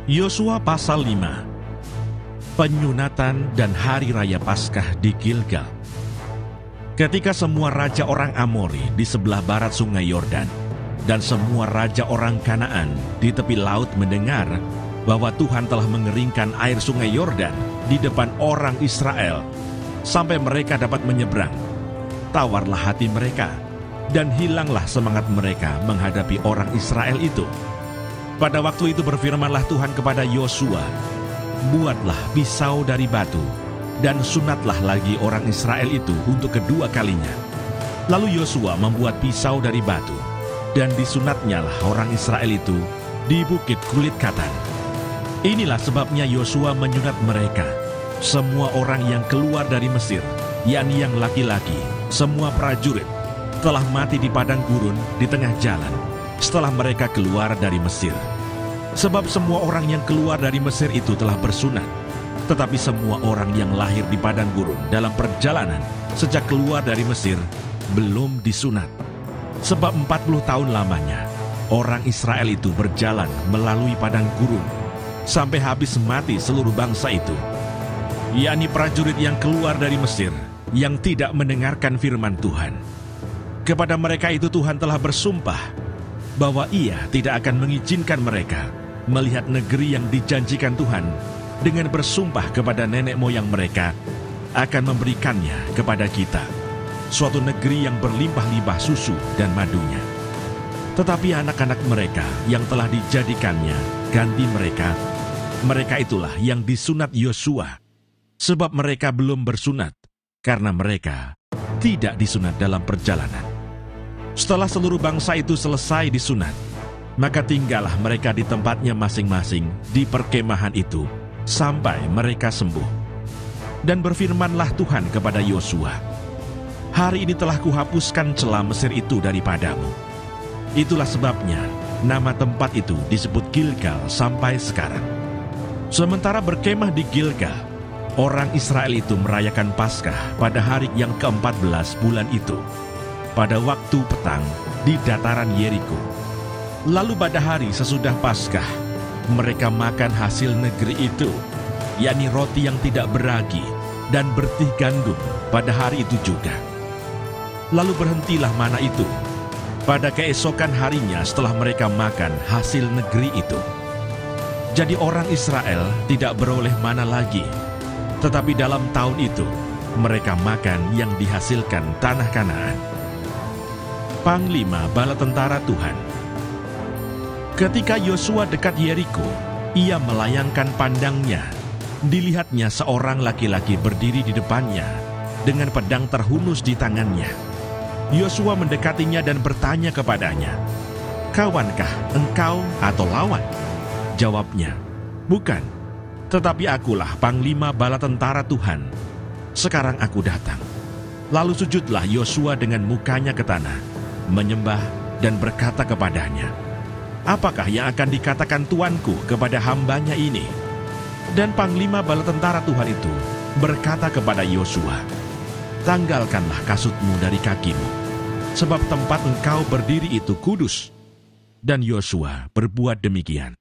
Yosua pasal 5. Penyunatan dan Hari Raya Paskah di Gilgal. Ketika semua raja orang Amori di sebelah barat sungai Yordan dan semua raja orang Kanaan di tepi laut mendengar bahwa Tuhan telah mengeringkan air sungai Yordan di depan orang Israel sampai mereka dapat menyeberang, tawarlah hati mereka dan hilanglah semangat mereka menghadapi orang Israel itu. Pada waktu itu berfirmanlah Tuhan kepada Yosua, "Buatlah pisau dari batu, dan sunatlah lagi orang Israel itu untuk kedua kalinya." Lalu Yosua membuat pisau dari batu, dan disunatnyalah orang Israel itu di bukit kulit katan. Inilah sebabnya Yosua menyunat mereka, semua orang yang keluar dari Mesir, yakni yang laki-laki, semua prajurit, telah mati di padang gurun di tengah jalan setelah mereka keluar dari Mesir. Sebab semua orang yang keluar dari Mesir itu telah bersunat, tetapi semua orang yang lahir di padang gurun dalam perjalanan sejak keluar dari Mesir belum disunat. Sebab 40 tahun lamanya orang Israel itu berjalan melalui padang gurun sampai habis mati seluruh bangsa itu, yakni prajurit yang keluar dari Mesir yang tidak mendengarkan firman Tuhan. Kepada mereka itu Tuhan telah bersumpah bahwa Ia tidak akan mengizinkan mereka melihat negeri yang dijanjikan Tuhan dengan bersumpah kepada nenek moyang mereka akan memberikannya kepada kita, suatu negeri yang berlimpah-limpah susu dan madunya. Tetapi anak-anak mereka yang telah dijadikannya ganti mereka itulah yang disunat Yosua, sebab mereka belum bersunat karena mereka tidak disunat dalam perjalanan. Setelah seluruh bangsa itu selesai disunat, maka tinggallah mereka di tempatnya masing-masing di perkemahan itu sampai mereka sembuh. Dan berfirmanlah Tuhan kepada Yosua, "Hari ini telah kuhapuskan celah Mesir itu daripadamu." Itulah sebabnya nama tempat itu disebut Gilgal sampai sekarang. Sementara berkemah di Gilgal, orang Israel itu merayakan Paskah pada hari yang ke-14 bulan itu, pada waktu petang di dataran Yeriko. Lalu pada hari sesudah Paskah, mereka makan hasil negeri itu, yakni roti yang tidak beragi dan bertih gandum pada hari itu juga. Lalu berhentilah mana itu pada keesokan harinya setelah mereka makan hasil negeri itu. Jadi orang Israel tidak beroleh mana lagi, tetapi dalam tahun itu mereka makan yang dihasilkan tanah Kanaan. Panglima bala tentara Tuhan. Ketika Yosua dekat Yeriko, ia melayangkan pandangnya. Dilihatnya seorang laki-laki berdiri di depannya dengan pedang terhunus di tangannya. Yosua mendekatinya dan bertanya kepadanya, "Kawankah engkau atau lawan?" Jawabnya, "Bukan, tetapi akulah panglima bala tentara Tuhan. Sekarang aku datang." Lalu sujudlah Yosua dengan mukanya ke tanah, menyembah dan berkata kepadanya, "Apakah yang akan dikatakan tuanku kepada hambanya ini?" Dan panglima bala tentara Tuhan itu berkata kepada Yosua, "Tanggalkanlah kasutmu dari kakimu, sebab tempat engkau berdiri itu kudus." Dan Yosua berbuat demikian.